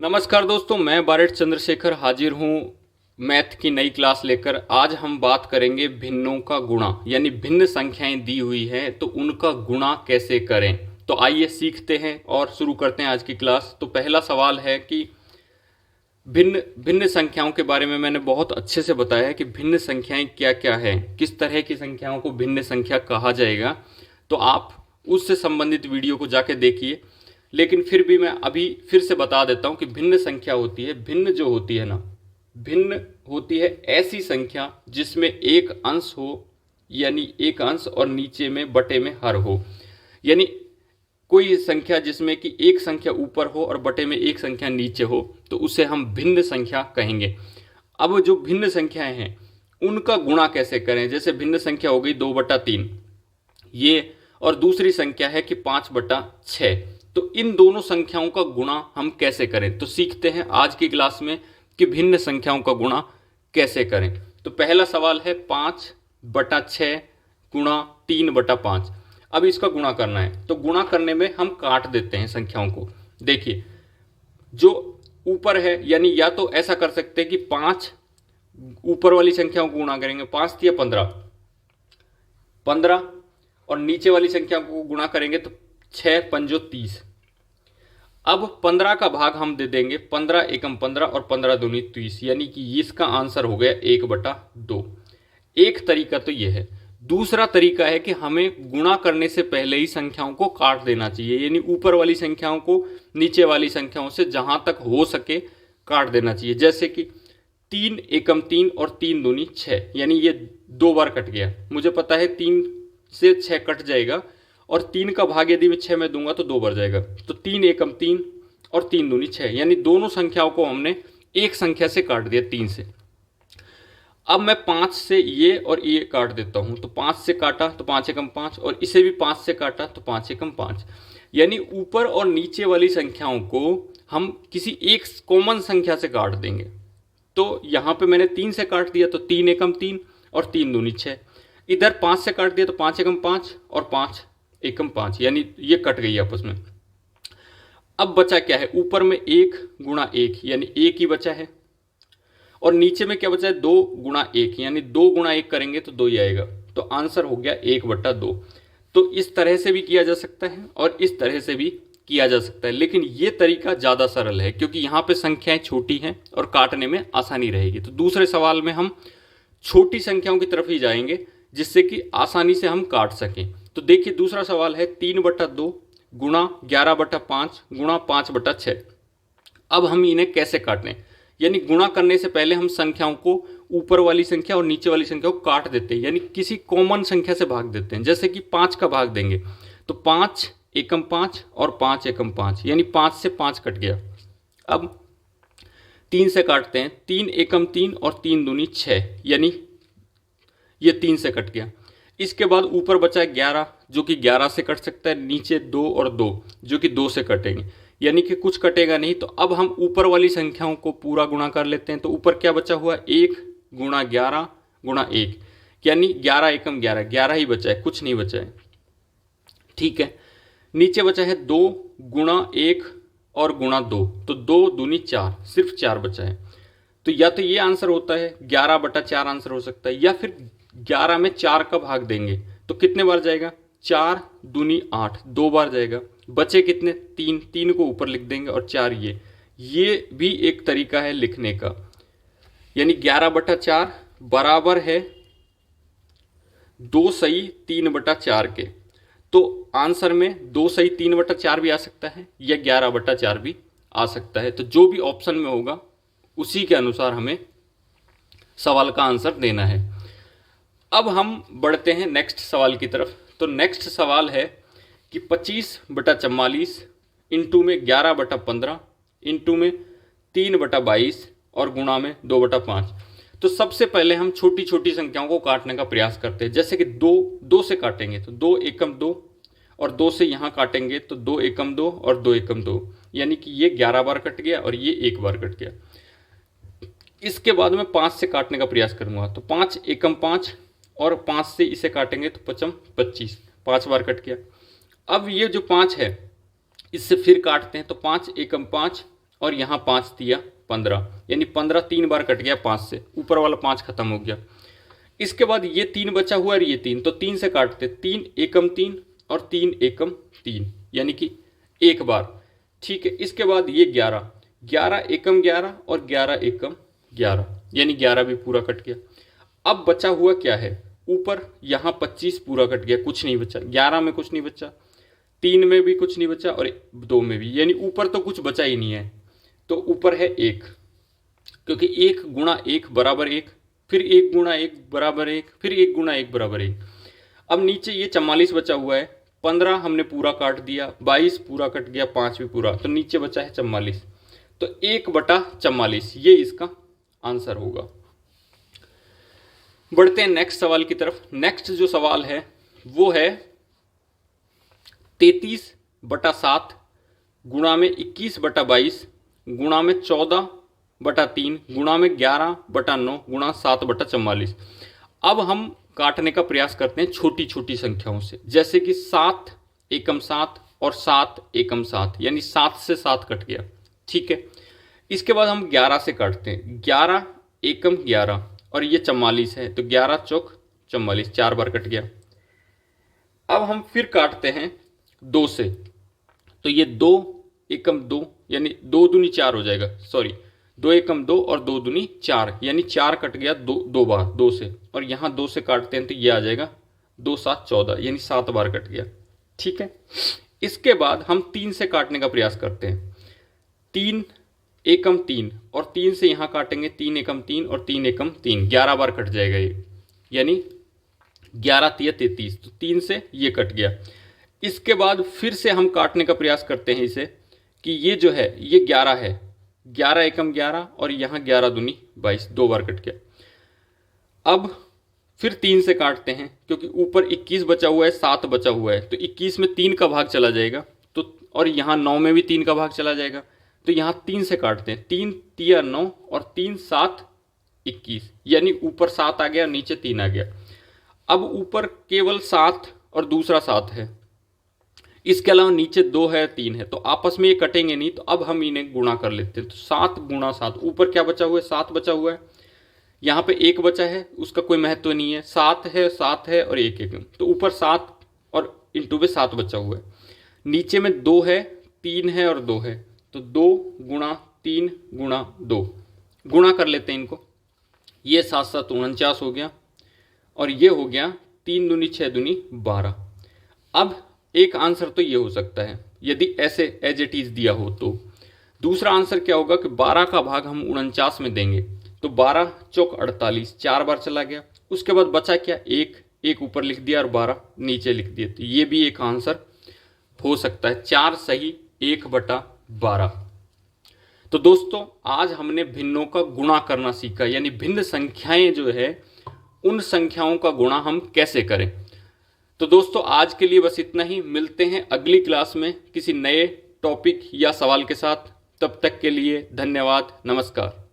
नमस्कार दोस्तों, मैं बारेट चंद्रशेखर हाजिर हूँ मैथ की नई क्लास लेकर। आज हम बात करेंगे भिन्नों का गुणा, यानी भिन्न संख्याएं दी हुई हैं तो उनका गुणा कैसे करें। तो आइए सीखते हैं और शुरू करते हैं आज की क्लास। तो पहला सवाल है कि भिन्न भिन्न संख्याओं के बारे में मैंने बहुत अच्छे से बताया है कि भिन्न संख्याएं क्या क्या हैं, किस तरह की संख्याओं को भिन्न संख्या कहा जाएगा। तो आप उससे संबंधित वीडियो को जाके देखिए। लेकिन फिर भी मैं अभी फिर से बता देता हूं कि भिन्न संख्या होती है, भिन्न जो होती है ना, भिन्न होती है ऐसी संख्या जिसमें एक अंश हो, यानी एक अंश और नीचे में बटे में हर हो। यानी कोई संख्या जिसमें कि एक संख्या ऊपर हो और बटे में एक संख्या नीचे हो, तो उसे हम भिन्न संख्या कहेंगे। अब जो भिन्न संख्याएं हैं उनका गुणा कैसे करें। जैसे भिन्न संख्या हो गई 2/3 ये, और दूसरी संख्या है कि 5/6। तो इन दोनों संख्याओं का गुणा हम कैसे करें, तो सीखते हैं आज की क्लास में कि भिन्न संख्याओं का गुणा कैसे करें। तो पहला सवाल है 5/6 गुणा 3/5। अब इसका गुणा करना है, तो गुणा करने में हम काट देते हैं संख्याओं को। देखिए, जो ऊपर है, यानी या तो ऐसा कर सकते हैं कि 5 ऊपर वाली संख्याओं को गुणा करेंगे, 5 या 15, 15, और नीचे वाली संख्या को गुणा करेंगे तो 6 पंजो 30। अब 15 का भाग हम दे देंगे, 15 एकम 15 और 15 दूनी 30, यानी कि इसका आंसर हो गया 1/2। एक तरीका तो यह है। दूसरा तरीका है कि हमें गुणा करने से पहले ही संख्याओं को काट देना चाहिए, यानी ऊपर वाली संख्याओं को नीचे वाली संख्याओं से जहां तक हो सके काट देना चाहिए। जैसे कि 3 एकम 3 और 3 दूनी 6, यानी ये 2 बार कट गया। मुझे पता है 3 से 6 कट जाएगा, और 3 का भाग यदि मैं 6 में दूंगा तो 2 बार जाएगा। तो 3 एकम 3 और 3 दूनी 6, यानी दोनों संख्याओं को हमने एक संख्या से काट दिया, 3 से। अब मैं 5 से ये और ये काट देता हूं, तो 5 से काटा तो 5 एकम 5, और इसे भी 5 से काटा तो 5 एकम 5। यानी ऊपर और नीचे वाली संख्याओं को हम किसी एक कॉमन संख्या से काट देंगे। तो यहां पे मैंने 3 से काट दिया तो 3 एकम 3 और 3 दूनी 6। इधर 5 से काट दिया तो 5 एकम 5 और 5 एकम 5, यानी ये कट गई आपस में। अब बचा क्या है, ऊपर में 1 गुणा 1, यानी 1 ही बचा है, और नीचे में क्या बचा है, 2 गुणा 1, यानी 2 गुणा 1 करेंगे तो 2 ही आएगा। तो आंसर हो गया 1/2। तो इस तरह से भी किया जा सकता है और इस तरह से भी किया जा सकता है, लेकिन ये तरीका ज़्यादा सरल है क्योंकि यहाँ पे संख्याएं छोटी हैं और काटने में आसानी रहेगी। तो दूसरे सवाल में हम छोटी संख्याओं की तरफ ही जाएंगे जिससे कि आसानी से हम काट सकें। तो देखिए, दूसरा सवाल है 3/2 गुणा 11/5 गुणा 5/6। अब हम इन्हें कैसे काटें, यानी गुणा करने से पहले हम संख्याओं को ऊपर वाली संख्या और नीचे वाली संख्या को काट देते हैं, यानी किसी कॉमन संख्या से भाग देते हैं। जैसे कि 5 का भाग देंगे तो 5 एकम 5 और 5 एकम 5, यानी 5 से 5 कट गया। अब 3 से काटते हैं, 3 एकम 3 और 3 दूनी 6, यानी ये 3 से कट गया। इसके बाद ऊपर बचा है 11, जो कि 11 से कट सकता है, नीचे 2 और 2 जो कि 2 से कटेंगे, यानी कि कुछ कटेगा नहीं। तो अब हम ऊपर वाली संख्याओं को पूरा गुणा कर लेते हैं। तो ऊपर क्या बचा हुआ है, 1 गुणा 11 गुणा 1, यानी 11 एकम 11, 11 ही बचा है, कुछ नहीं बचा है। ठीक है, नीचे बचा है 2 गुणा 1 और गुणा 2, तो 2 दूनी 4, सिर्फ 4 बचा है। तो या तो ये आंसर होता है 11/4 आंसर हो सकता है, या फिर 11 में 4 का भाग देंगे तो कितने बार जाएगा, 4 दूनी 8, 2 बार जाएगा। बचे कितने, 3, 3 को ऊपर लिख देंगे और 4 ये भी एक तरीका है लिखने का। यानी 11/4 बराबर है 2 सही 3/4 के। तो आंसर में 2 सही 3/4 भी आ सकता है या 11/4 भी आ सकता है। तो जो भी ऑप्शन में होगा उसी के अनुसार हमें सवाल का आंसर देना है। अब हम बढ़ते हैं नेक्स्ट सवाल की तरफ। तो नेक्स्ट सवाल है कि 25/44 इंटू में 11/15 इंटू में 3/22 और गुणा में 2/5। तो सबसे पहले हम छोटी छोटी संख्याओं को काटने का प्रयास करते हैं। जैसे कि 2 से काटेंगे तो 2 एकम 2, और 2 से यहाँ काटेंगे तो 2 एकम 2 और 2 एकम 2, यानी कि ये 11 बार कट गया और ये 1 बार कट गया। इसके बाद मैं 5 से काटने का प्रयास करूंगा, तो 5 एकम 5 और 5 से इसे काटेंगे तो 5 25, 5 बार कट गया। अब ये जो 5 है इससे फिर काटते हैं, तो 5 एकम 5 और यहाँ 5 दिया 15, यानी 15 3 बार कट गया 5 से, ऊपर वाला 5 खत्म हो गया। इसके बाद ये 3 बचा हुआ और ये 3, तो 3 से काटते, 3 एकम 3 और 3 एकम 3, यानी कि एक बार। ठीक है, इसके बाद ये 11, 11 एकम 11 और 11 एकम 11, यानी 11 भी पूरा कट गया। अब बचा हुआ क्या है, ऊपर यहाँ 25 पूरा कट गया, कुछ नहीं बचा, 11 में कुछ नहीं बचा, 3 में भी कुछ नहीं बचा और 2 में भी, यानी ऊपर तो कुछ बचा ही नहीं है। तो ऊपर है 1, क्योंकि 1 गुणा 1 बराबर 1, फिर 1 गुणा 1 बराबर 1, फिर 1 गुणा 1 बराबर 1। अब नीचे ये 44 बचा हुआ है, 15 हमने पूरा काट दिया, 22 पूरा कट गया, 5 भी पूरा, तो नीचे बचा है 44। तो 1/44 ये इसका आंसर होगा। बढ़ते हैं नेक्स्ट सवाल की तरफ। नेक्स्ट जो सवाल है वो है 33/7 गुणा में 21/22 गुणा में 14/3 गुणा में 11/9 गुणा 7/44। अब हम काटने का प्रयास करते हैं छोटी छोटी संख्याओं से, जैसे कि 7 एकम 7 और 7 एकम 7, यानी 7 से 7 कट गया। ठीक है, इसके बाद हम 11 से काटते हैं, 11 एकम 11 और ये 44 है, तो 11 चौक 44, 4 बार कट गया। अब हम फिर काटते हैं 2 से, तो ये 2 एकम 2, यानी 2 दूनी 4 हो जाएगा, सॉरी 2 एकम 2 और 2 दूनी 4, यानी 4 कट गया 2 बार 2 से, और यहाँ 2 से काटते हैं तो ये आ जाएगा 2 7 14, यानी 7 बार कट गया। ठीक है, इसके बाद हम 3 से काटने का प्रयास करते हैं, 3 एकम 3 और 3 से यहाँ काटेंगे, 3 एकम 3 और 3 एकम 3, 11 बार कट जाएगा ये, यानी 11 तिया 33, तो 3 से ये कट गया। इसके बाद फिर से हम काटने का प्रयास करते हैं इसे, कि ये जो है ये 11 है, 11 एकम 11 और यहाँ 11 दूनी 22, 2 बार कट गया। अब फिर 3 से काटते हैं, क्योंकि ऊपर 21 बचा हुआ है, 7 बचा हुआ है, तो 21 में 3 का भाग चला जाएगा, तो और यहाँ 9 में भी 3 का भाग चला जाएगा, तो यहाँ 3 से काटते हैं, 3 तिया 9 और 3 7 21, यानी ऊपर 7 आ गया, नीचे 3 आ गया। अब ऊपर केवल 7 और दूसरा 7 है, इसके अलावा नीचे 2 है 3 है, तो आपस में ये कटेंगे नहीं, तो अब हम इन्हें गुणा कर लेते हैं। तो 7 गुणा 7, ऊपर क्या बचा हुआ है, 7 बचा हुआ है, यहाँ पे 1 बचा है, उसका कोई महत्व नहीं है, 7 है और 1 1, तो ऊपर 7 और इंटू पे 7 बचा हुआ है, नीचे में 2 है 3 है और 2 है, तो 2 गुणा 3 गुणा 2, गुणा कर लेते हैं इनको, ये 7 7 49 हो गया, और ये हो गया 3 दूनी 6 दूनी 12। अब एक आंसर तो ये हो सकता है, यदि ऐसे एज इट इज दिया हो तो। दूसरा आंसर क्या होगा कि 12 का भाग हम 49 में देंगे, तो 12 चौक 48, 4 बार चला गया। उसके बाद बचा क्या, 1 ऊपर लिख दिया और 12 नीचे लिख दिया, तो ये भी एक आंसर हो सकता है। 4 सही 1/12। तो दोस्तों आज हमने भिन्नों का गुणा करना सीखा, यानी भिन्न संख्याएं जो है उन संख्याओं का गुणा हम कैसे करें। तो दोस्तों आज के लिए बस इतना ही, मिलते हैं अगली क्लास में किसी नए टॉपिक या सवाल के साथ। तब तक के लिए धन्यवाद, नमस्कार।